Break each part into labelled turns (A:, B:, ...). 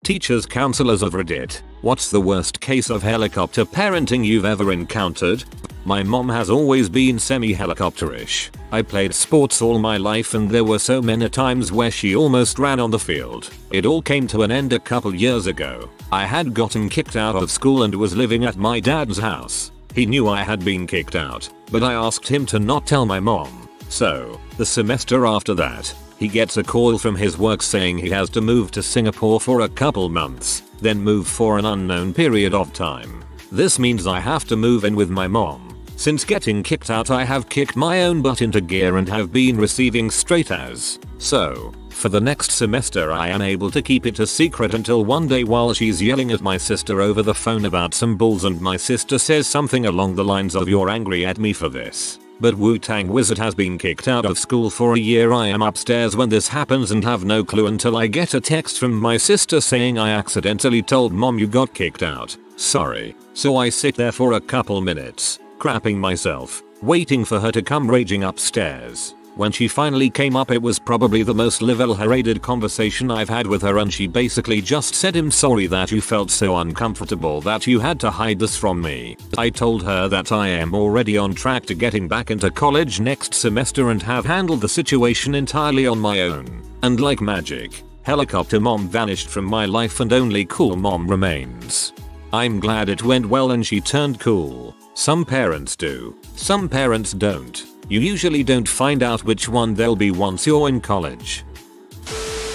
A: Teachers, Counsellors of Reddit. What's the worst case of helicopter parenting you've ever encountered? My mom has always been semi-helicopterish. I played sports all my life and there were so many times where she almost ran on the field. It all came to an end a couple years ago. I had gotten kicked out of school and was living at my dad's house. He knew I had been kicked out, but I asked him to not tell my mom. So, the semester after that, he gets a call from his work saying he has to move to Singapore for a couple months, then move for an unknown period of time. This means I have to move in with my mom. Since getting kicked out, I have kicked my own butt into gear and have been receiving straight A's. So, for the next semester I am able to keep it a secret until one day while she's yelling at my sister over the phone about some bulls and my sister says something along the lines of "You're angry at me for this." But Wu-Tang Wizard has been kicked out of school for a year. I am upstairs when this happens and have no clue until I get a text from my sister saying I accidentally told mom you got kicked out. Sorry. So I sit there for a couple minutes, crapping myself, waiting for her to come raging upstairs. When she finally came up, it was probably the most level-headed conversation I've had with her, and she basically just said, "I'm sorry that you felt so uncomfortable that you had to hide this from me." I told her that I am already on track to getting back into college next semester and have handled the situation entirely on my own. And like magic, helicopter mom vanished from my life and only cool mom remains. I'm glad it went well and she turned cool. Some parents do, some parents don't. You usually don't find out which one they'll be once you're in college.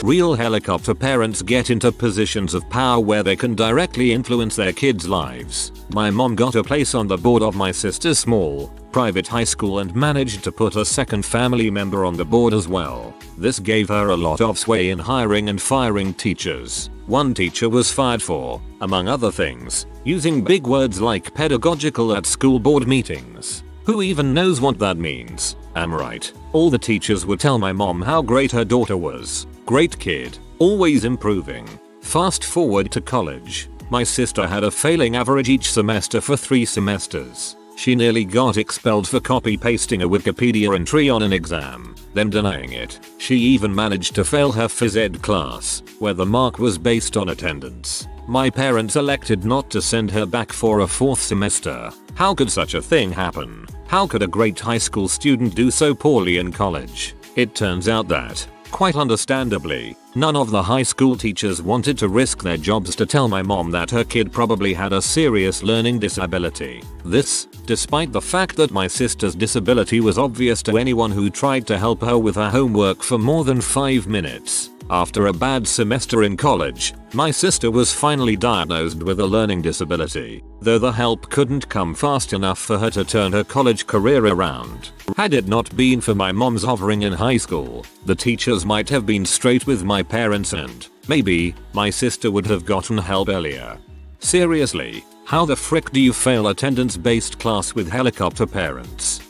A: Real helicopter parents get into positions of power where they can directly influence their kids' lives. My mom got a place on the board of my sister's small, private high school and managed to put a second family member on the board as well. This gave her a lot of sway in hiring and firing teachers. One teacher was fired for, among other things, using big words like pedagogical at school board meetings. Who even knows what that means? I'm right. All the teachers would tell my mom how great her daughter was. Great kid, always improving. Fast forward to college. My sister had a failing average each semester for 3 semesters. She nearly got expelled for copy-pasting a Wikipedia entry on an exam, then denying it. She even managed to fail her phys ed class, where the mark was based on attendance. My parents elected not to send her back for a 4th semester. How could such a thing happen? How could a great high school student do so poorly in college? It turns out that, quite understandably, none of the high school teachers wanted to risk their jobs to tell my mom that her kid probably had a serious learning disability. This, despite the fact that my sister's disability was obvious to anyone who tried to help her with her homework for more than 5 minutes. After a bad semester in college, my sister was finally diagnosed with a learning disability, though the help couldn't come fast enough for her to turn her college career around. Had it not been for my mom's hovering in high school, the teachers might have been straight with my parents and, maybe, my sister would have gotten help earlier. Seriously, how the frick do you fail attendance-based class with helicopter parents?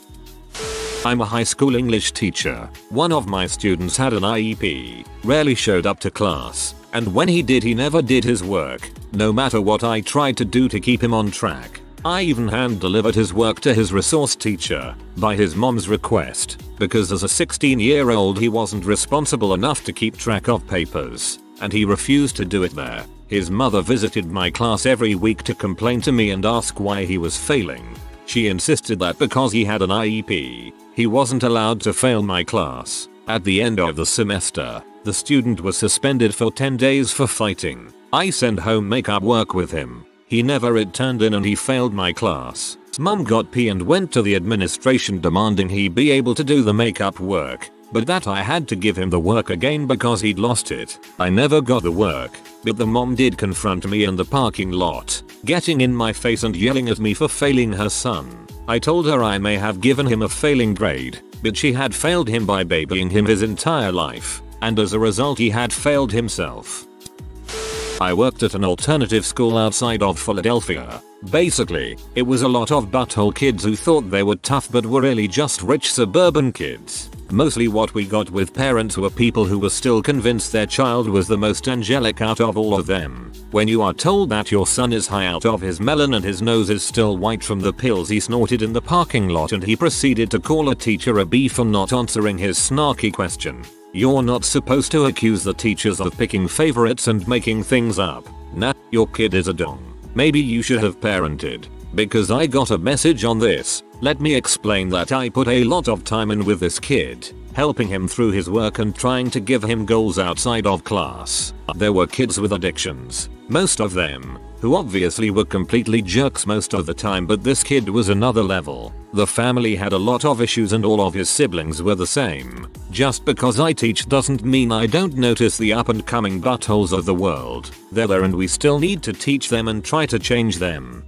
A: I'm a high school English teacher. One of my students had an IEP, rarely showed up to class, and when he did, he never did his work, no matter what I tried to do to keep him on track. I even hand-delivered his work to his resource teacher, by his mom's request, because as a 16-year-old he wasn't responsible enough to keep track of papers, and he refused to do it there. His mother visited my class every week to complain to me and ask why he was failing. She insisted that because he had an IEP, he wasn't allowed to fail my class. At the end of the semester, the student was suspended for 10 days for fighting. I sent home makeup work with him. He never returned in and he failed my class. Mom got pissed and went to the administration demanding he be able to do the makeup work, but that I had to give him the work again because he'd lost it. I never got the work, but the mom did confront me in the parking lot, getting in my face and yelling at me for failing her son. I told her I may have given him a failing grade, but she had failed him by babying him his entire life, and as a result he had failed himself. I worked at an alternative school outside of Philadelphia. Basically, it was a lot of butthole kids who thought they were tough but were really just rich suburban kids. Mostly what we got with parents were people who were still convinced their child was the most angelic out of all of them. When you are told that your son is high out of his melon and his nose is still white from the pills he snorted in the parking lot and he proceeded to call a teacher a bee for not answering his snarky question, You're not supposed to accuse the teachers of picking favorites and making things up. Nah, your kid is a dong. Maybe you should have parented. Because I got a message on this. Let me explain that I put a lot of time in with this kid, helping him through his work and trying to give him goals outside of class. There were kids with addictions, most of them, who obviously were completely jerks most of the time, but this kid was another level. The family had a lot of issues and all of his siblings were the same. Just because I teach doesn't mean I don't notice the up and coming buttholes of the world. They're there and we still need to teach them and try to change them.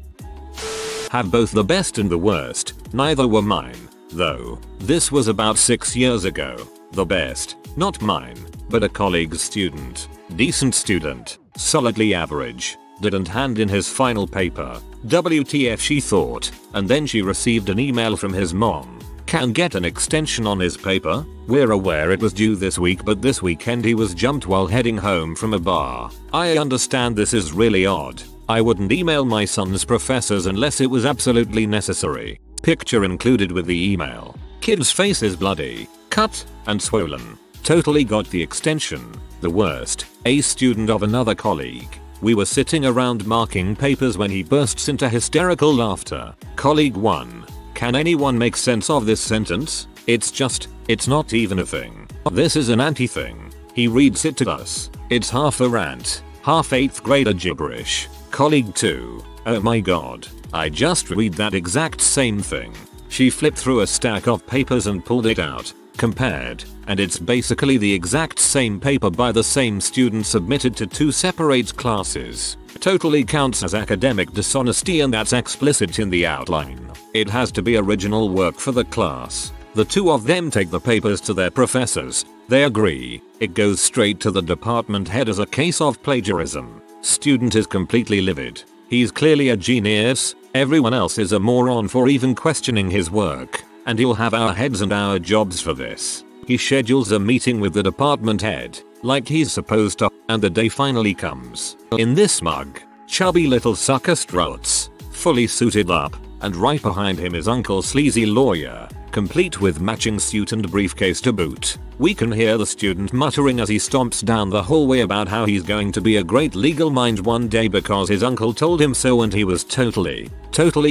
A: Have both the best and the worst. Neither were mine, though. This was about 6 years ago. The best, not mine, but a colleague's student. Decent student, solidly average. Didn't hand in his final paper. WTF, she thought, and then she received an email from his mom. Can get an extension on his paper? We're aware it was due this week, but this weekend he was jumped while heading home from a bar. I understand this is really odd. I wouldn't email my son's professors unless it was absolutely necessary. Picture included with the email. Kid's face is bloody, cut, and swollen. Totally got the extension. The worst, a student of another colleague. We were sitting around marking papers when he bursts into hysterical laughter. Colleague 1. Can anyone make sense of this sentence? It's not even a thing. This is an anti-thing. He reads it to us. It's half a rant, half 8th grader gibberish. Colleague 2. Oh my god. I just read that exact same thing. She flipped through a stack of papers and pulled it out, compared, and it's basically the exact same paper by the same student submitted to 2 separate classes. Totally counts as academic dishonesty and that's explicit in the outline. It has to be original work for the class. The 2 of them take the papers to their professors. They agree. It goes straight to the department head as a case of plagiarism. Student is completely livid. He's clearly a genius. Everyone else is a moron for even questioning his work. And he'll have our heads and our jobs for this. He schedules a meeting with the department head, like he's supposed to, and the day finally comes. In this mug, chubby little sucker struts, fully suited up, and right behind him is Uncle Sleazy Lawyer, complete with matching suit and briefcase to boot. We can hear the student muttering as he stomps down the hallway about how he's going to be a great legal mind one day because his uncle told him so and he was totally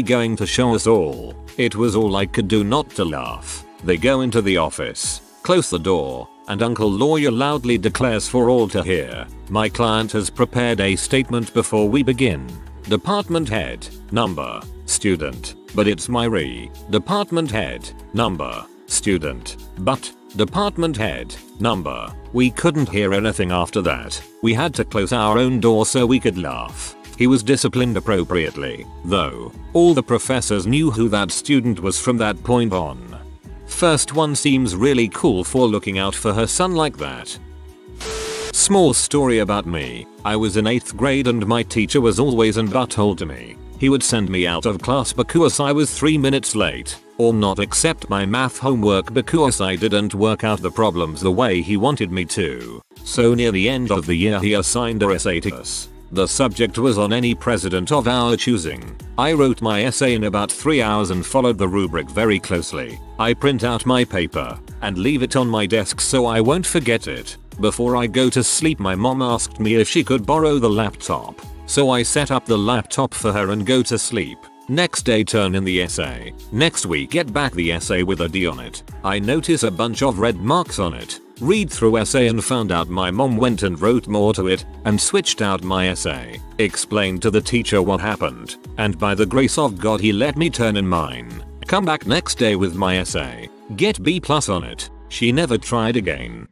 A: going to show us all. It was all I could do not to laugh. They go into the office, close the door, and Uncle Lawyer loudly declares for all to hear, "My client has prepared a statement before we begin. Department head, number, student, but it's my department head, number, student, but, department head, number." We couldn't hear anything after that. We had to close our own door so we could laugh. He was disciplined appropriately, though. All the professors knew who that student was from that point on. First one seems really cool for looking out for her son like that. Small story about me. I was in 8th grade and my teacher was always an butthole to me. He would send me out of class because I was 3 minutes late, or not accept my math homework because I didn't work out the problems the way he wanted me to. So near the end of the year he assigned a essay to us. The subject was on any president of our choosing. I wrote my essay in about 3 hours and followed the rubric very closely. I print out my paper and leave it on my desk so I won't forget it. Before I go to sleep my mom asked me if she could borrow the laptop. So I set up the laptop for her and go to sleep. Next day turn in the essay. Next week get back the essay with a D on it. I notice a bunch of red marks on it. Read through essay and found out my mom went and wrote more to it and switched out my essay. Explained to the teacher what happened, and by the grace of God he let me turn in mine. Come back next day with my essay. Get B+ on it. She never tried again.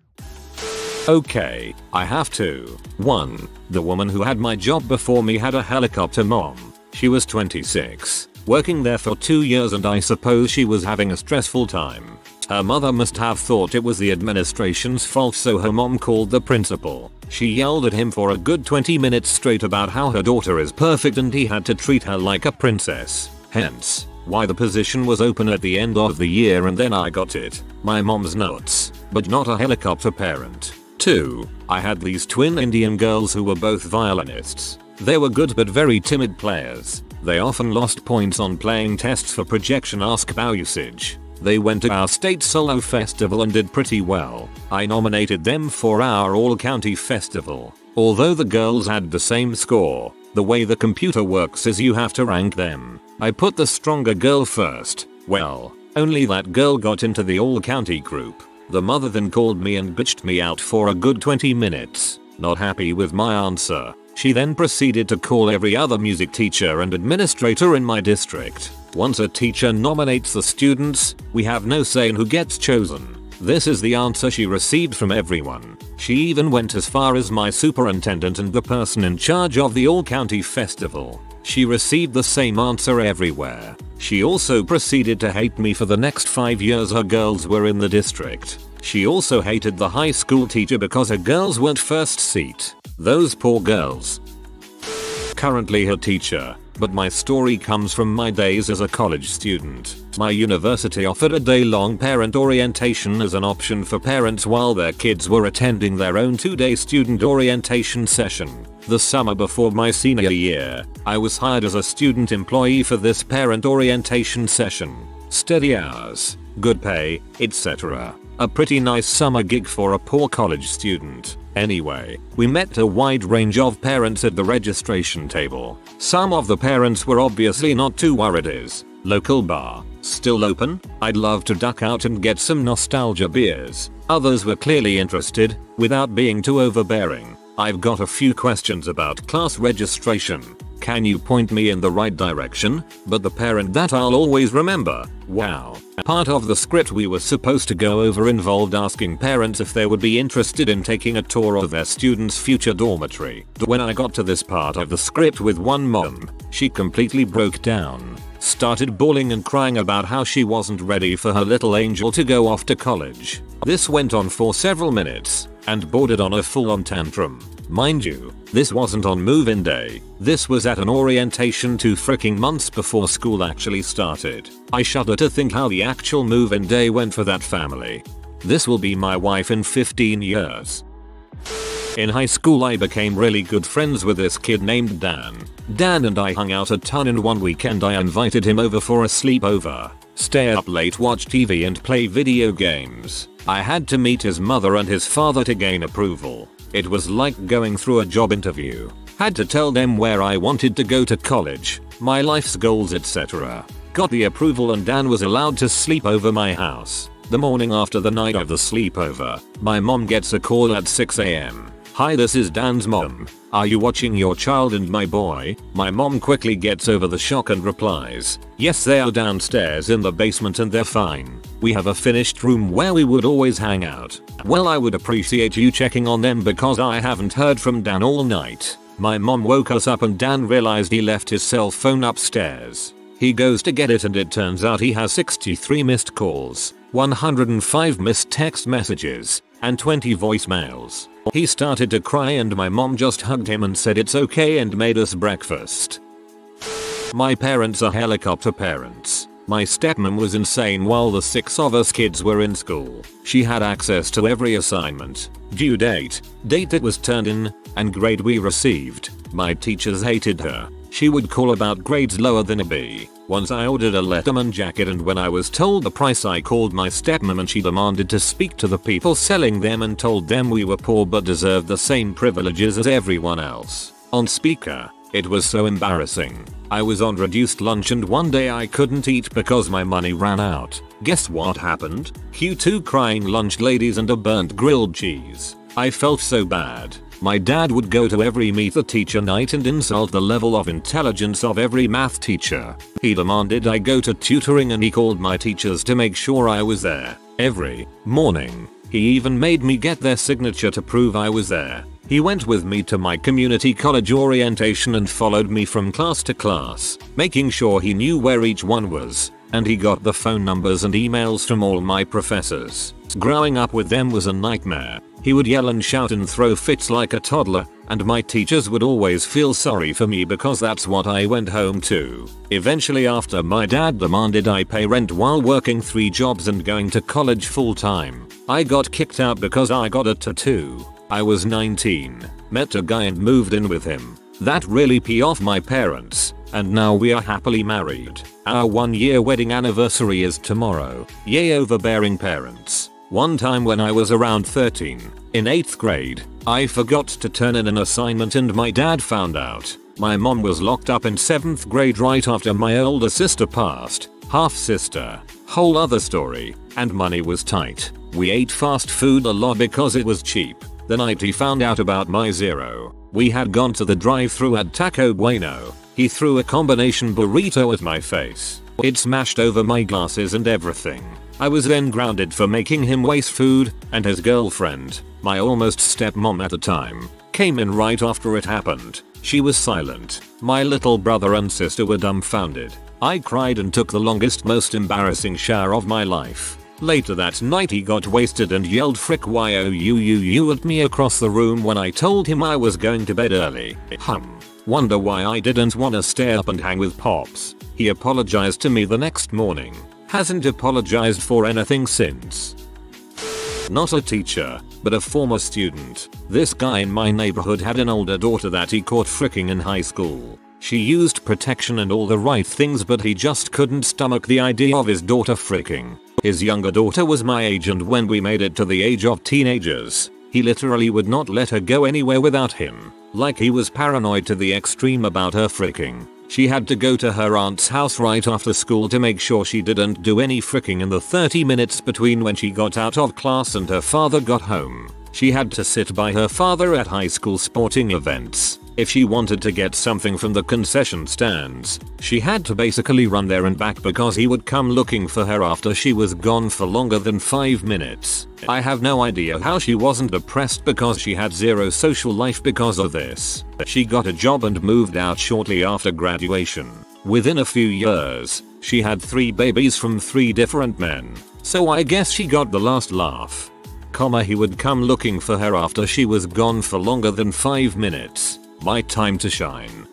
A: Okay, I have to. 1. The woman who had my job before me had a helicopter mom. She was 26, working there for 2 years and I suppose she was having a stressful time. Her mother must have thought it was the administration's fault so her mom called the principal. She yelled at him for a good 20 minutes straight about how her daughter is perfect and he had to treat her like a princess. Hence, why the position was open at the end of the year and then I got it. My mom's nuts, but not a helicopter parent. 2. I had these twin Indian girls who were both violinists. They were good but very timid players. They often lost points on playing tests for projection ask bow usage. They went to our state solo festival and did pretty well. I nominated them for our all-county festival. Although the girls had the same score, the way the computer works is you have to rank them. I put the stronger girl first. Well, only that girl got into the all-county group. The mother then called me and bitched me out for a good 20 minutes. Not happy with my answer, she then proceeded to call every other music teacher and administrator in my district. Once a teacher nominates the students, we have no say in who gets chosen. This is the answer she received from everyone. She even went as far as my superintendent and the person in charge of the all-county festival. She received the same answer everywhere. She also proceeded to hate me for the next 5 years her girls were in the district. She also hated the high school teacher because her girls weren't first seat. Those poor girls. Currently her teacher. But my story comes from my days as a college student. My university offered a day-long parent orientation as an option for parents while their kids were attending their own 2-day student orientation session. The summer before my senior year, I was hired as a student employee for this parent orientation session. Steady hours, good pay, etc. A pretty nice summer gig for a poor college student. Anyway, we met a wide range of parents at the registration table. Some of the parents were obviously not too worried. Is local bar still open? I'd love to duck out and get some nostalgia beers. Others were clearly interested, without being too overbearing. I've got a few questions about class registration. Can you point me in the right direction? But the parent that I'll always remember. Wow. Part of the script we were supposed to go over involved asking parents if they would be interested in taking a tour of their student's future dormitory. When I got to this part of the script with one mom, she completely broke down. Started bawling and crying about how she wasn't ready for her little angel to go off to college. This went on for several minutes and bordered on a full-on tantrum. Mind you, this wasn't on move-in day. This was at an orientation 2 freaking months before school actually started. I shudder to think how the actual move-in day went for that family. This will be my wife in 15 years. In high school I became really good friends with this kid named Dan. Dan and I hung out a ton, and one weekend I invited him over for a sleepover. Stay up late, watch TV and play video games. I had to meet his mother and his father to gain approval. It was like going through a job interview. Had to tell them where I wanted to go to college, my life's goals, etc. Got the approval and Dan was allowed to sleep over my house. The morning after the night of the sleepover, my mom gets a call at 6 AM. "Hi, this is Dan's mom. Are you watching your child and my boy?" My mom quickly gets over the shock and replies, "Yes, they are downstairs in the basement and they're fine. We have a finished room where we would always hang out." "Well, I would appreciate you checking on them because I haven't heard from Dan all night." My mom woke us up and Dan realized he left his cell phone upstairs. He goes to get it and it turns out he has 63 missed calls, 105 missed text messages, and 20 voicemails. He started to cry and my mom just hugged him and said it's okay and made us breakfast. My parents are helicopter parents. My stepmom was insane while the 6 of us kids were in school. She had access to every assignment, due date, date that was turned in, and grade we received. My teachers hated her. She would call about grades lower than a B. Once I ordered a Letterman jacket and when I was told the price I called my stepmom and she demanded to speak to the people selling them and told them we were poor but deserved the same privileges as everyone else. On speaker. It was so embarrassing. I was on reduced lunch and one day I couldn't eat because my money ran out. Guess what happened? Q2 crying lunch ladies and a burnt grilled cheese. I felt so bad. My dad would go to every meet the teacher night and insult the level of intelligence of every math teacher. He demanded I go to tutoring and he called my teachers to make sure I was there every morning. He even made me get their signature to prove I was there. He went with me to my community college orientation and followed me from class to class, making sure he knew where each one was, and he got the phone numbers and emails from all my professors. Growing up with them was a nightmare. He would yell and shout and throw fits like a toddler, and my teachers would always feel sorry for me because that's what I went home to. Eventually, after my dad demanded I pay rent while working 3 jobs and going to college full time, I got kicked out because I got a tattoo. I was 19, met a guy and moved in with him. That really pissed off my parents, and now we are happily married. Our 1-year wedding anniversary is tomorrow. Yay, overbearing parents. One time when I was around 13, in 8th grade, I forgot to turn in an assignment and my dad found out. My mom was locked up in 7th grade right after my older sister passed. Half sister. Whole other story. And money was tight. We ate fast food a lot because it was cheap. The night he found out about my zero, we had gone to the drive-thru at Taco Bueno. He threw a combination burrito at my face. It smashed over my glasses and everything. I was then grounded for making him waste food, and his girlfriend, my almost stepmom at the time, came in right after it happened. She was silent. My little brother and sister were dumbfounded. I cried and took the longest, most embarrassing shower of my life. Later that night he got wasted and yelled "frick you" at me across the room when I told him I was going to bed early. Wonder why I didn't wanna stay up and hang with Pops. He apologized to me the next morning. Hasn't apologized for anything since. Not a teacher, but a former student. This guy in my neighborhood had an older daughter that he caught fricking in high school. She used protection and all the right things, but he just couldn't stomach the idea of his daughter fricking. His younger daughter was my age, and when we made it to the age of teenagers, he literally would not let her go anywhere without him. Like he was paranoid to the extreme about her fricking. She had to go to her aunt's house right after school to make sure she didn't do any fricking in the 30 minutes between when she got out of class and her father got home. She had to sit by her father at high school sporting events. If she wanted to get something from the concession stands, she had to basically run there and back because he would come looking for her after she was gone for longer than 5 minutes. I have no idea how she wasn't depressed because she had zero social life because of this. She got a job and moved out shortly after graduation. Within a few years, she had 3 babies from 3 different men. So I guess she got the last laugh. He would come looking for her after she was gone for longer than 5 minutes. My time to shine.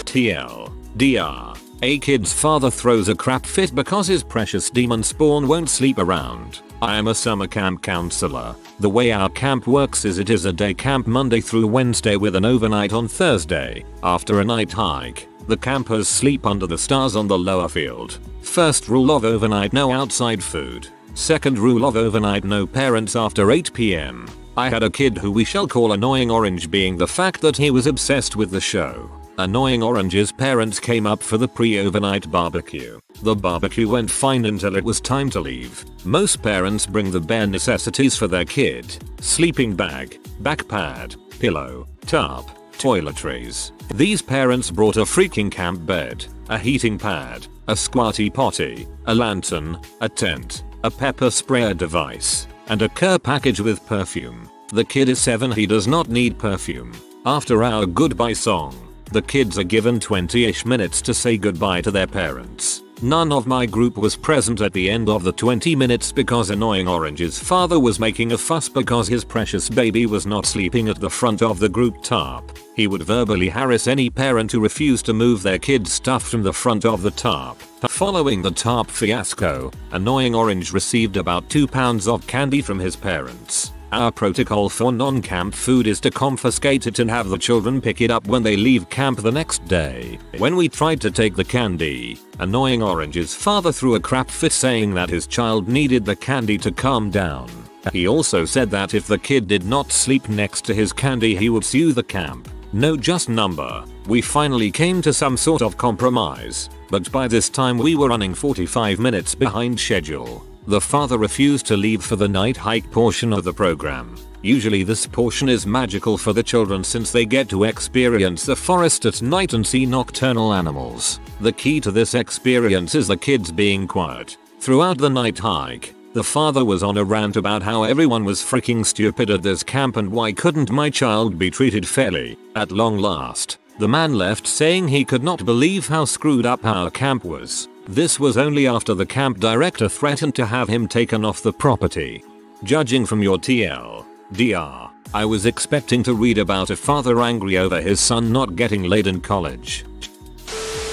A: TLDR. A kid's father throws a crap fit because his precious demon spawn won't sleep around. I am a summer camp counselor. The way our camp works is it is a day camp Monday through Wednesday with an overnight on Thursday. After a night hike, the campers sleep under the stars on the lower field. First rule of overnight: no outside food. Second rule of overnight: no parents after 8 PM. I had a kid who we shall call Annoying Orange, being the fact that he was obsessed with the show. Annoying Orange's parents came up for the pre-overnight barbecue. The barbecue went fine until it was time to leave. Most parents bring the bare necessities for their kid: sleeping bag, back pad, pillow, tarp, toiletries. These parents brought a freaking camp bed, a heating pad, a squatty potty, a lantern, a tent, a pepper sprayer device, and a care package with perfume. The kid is 7, he does not need perfume. After our goodbye song, the kids are given 20-ish minutes to say goodbye to their parents. None of my group was present at the end of the 20 minutes because Annoying Orange's father was making a fuss because his precious baby was not sleeping at the front of the group tarp. He would verbally harass any parent who refused to move their kid's stuff from the front of the tarp. Following the tarp fiasco, Annoying Orange received about 2 pounds of candy from his parents. Our protocol for non-camp food is to confiscate it and have the children pick it up when they leave camp the next day. When we tried to take the candy, Annoying Orange's father threw a crap fit saying that his child needed the candy to calm down. He also said that if the kid did not sleep next to his candy he would sue the camp. No just number. We finally came to some sort of compromise, but by this time we were running 45 minutes behind schedule. The father refused to leave for the night hike portion of the program. Usually this portion is magical for the children since they get to experience the forest at night and see nocturnal animals. The key to this experience is the kids being quiet. Throughout the night hike, the father was on a rant about how everyone was freaking stupid at this camp and why couldn't my child be treated fairly. At long last, the man left saying he could not believe how screwed up our camp was. This was only after the camp director threatened to have him taken off the property. Judging from your TLDR, I was expecting to read about a father angry over his son not getting laid in college.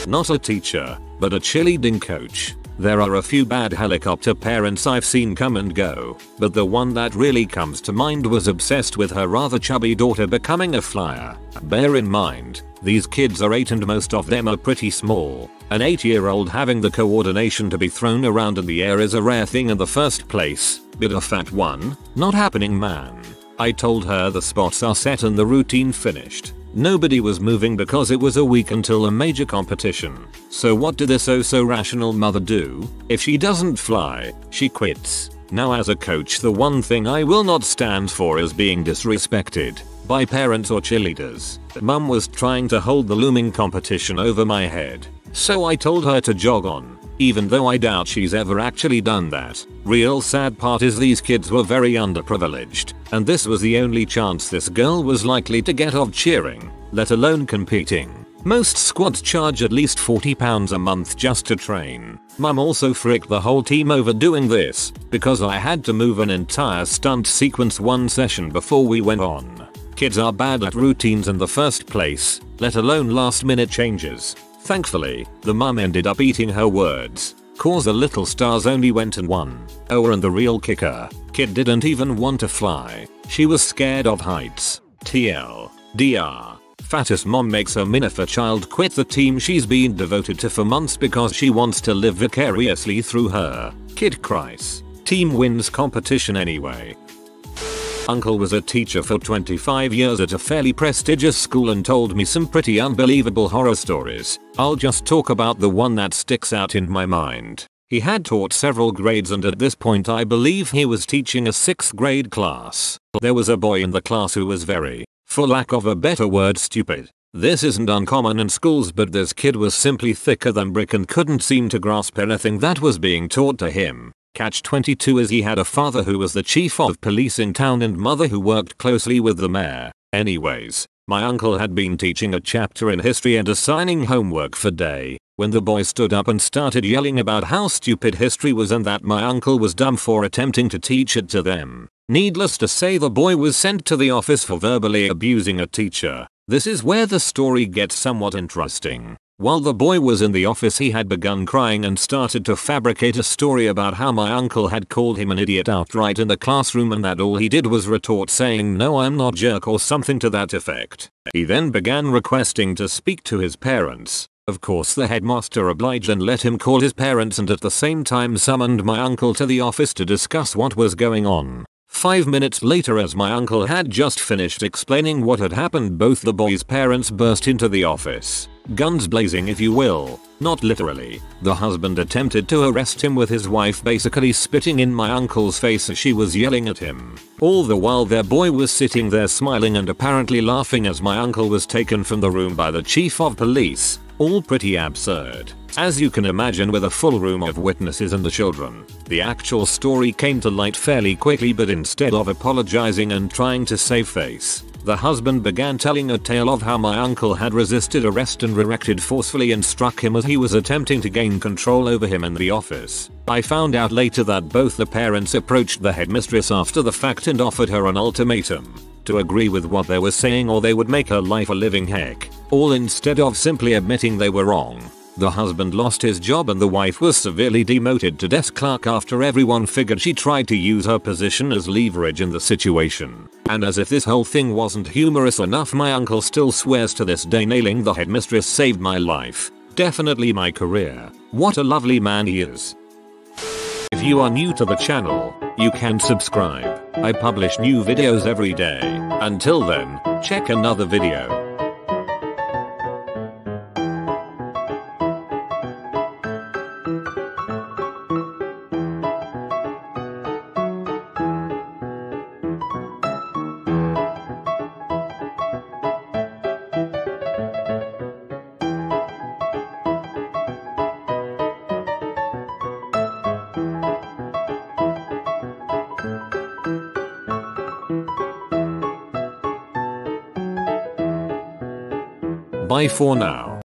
A: Not a teacher, but a cheerleading coach. There are a few bad helicopter parents I've seen come and go, but the one that really comes to mind was obsessed with her rather chubby daughter becoming a flyer. Bear in mind, These kids are 8 and most of them are pretty small. An 8-year-old having the coordination to be thrown around in the air is a rare thing in the first place, but a fat one? Not happening, man. I told her the spots are set and the routine finished. Nobody was moving because it was a week until a major competition. So what did this oh so rational mother do? If she doesn't fly, she quits. Now as a coach, the one thing I will not stand for is being disrespected by parents or cheerleaders. Mum was trying to hold the looming competition over my head, so I told her to jog on, even though I doubt she's ever actually done that. Real sad part is these kids were very underprivileged, and this was the only chance this girl was likely to get of cheering, let alone competing. Most squads charge at least £40 a month just to train. Mum also fricked the whole team over doing this, because I had to move an entire stunt sequence one session before we went on. Kids are bad at routines in the first place, let alone last minute changes. Thankfully, the mum ended up eating her words, cause the little stars only went and won. Oh, and the real kicker, kid didn't even want to fly. She was scared of heights. TLDR. Fattest mom makes her Minifer child quit the team she's been devoted to for months because she wants to live vicariously through her. Kid cries. Team wins competition anyway. Uncle was a teacher for 25 years at a fairly prestigious school and told me some pretty unbelievable horror stories. I'll just talk about the one that sticks out in my mind. He had taught several grades and at this point I believe he was teaching a 6th grade class. There was a boy in the class who was very, for lack of a better word, stupid. This isn't uncommon in schools, but this kid was simply thicker than brick and couldn't seem to grasp anything that was being taught to him. Catch 22 is he had a father who was the chief of police in town and mother who worked closely with the mayor. Anyways, my uncle had been teaching a chapter in history and assigning homework for day, when the boy stood up and started yelling about how stupid history was and that my uncle was dumb for attempting to teach it to them. Needless to say, the boy was sent to the office for verbally abusing a teacher. This is where the story gets somewhat interesting. While the boy was in the office, he had begun crying and started to fabricate a story about how my uncle had called him an idiot outright in the classroom and that all he did was retort saying no I'm not jerk or something to that effect. He then began requesting to speak to his parents. Of course the headmaster obliged and let him call his parents and at the same time summoned my uncle to the office to discuss what was going on. 5 minutes later, as my uncle had just finished explaining what had happened, both the boy's parents burst into the office. Guns blazing, if you will. Not literally. The husband attempted to arrest him with his wife basically spitting in my uncle's face as she was yelling at him. All the while their boy was sitting there smiling and apparently laughing as my uncle was taken from the room by the chief of police. All pretty absurd. As you can imagine, with a full room of witnesses and the children, the actual story came to light fairly quickly, but instead of apologizing and trying to save face, the husband began telling a tale of how my uncle had resisted arrest and reacted forcefully and struck him as he was attempting to gain control over him in the office. I found out later that both the parents approached the headmistress after the fact and offered her an ultimatum to agree with what they were saying or they would make her life a living heck, all instead of simply admitting they were wrong. The husband lost his job and the wife was severely demoted to desk clerk after everyone figured she tried to use her position as leverage in the situation. And as if this whole thing wasn't humorous enough, my uncle still swears to this day nailing the headmistress saved my life. Definitely my career. What a lovely man he is. If you are new to the channel, you can subscribe. I publish new videos every day. Until then, check another video. Bye for now.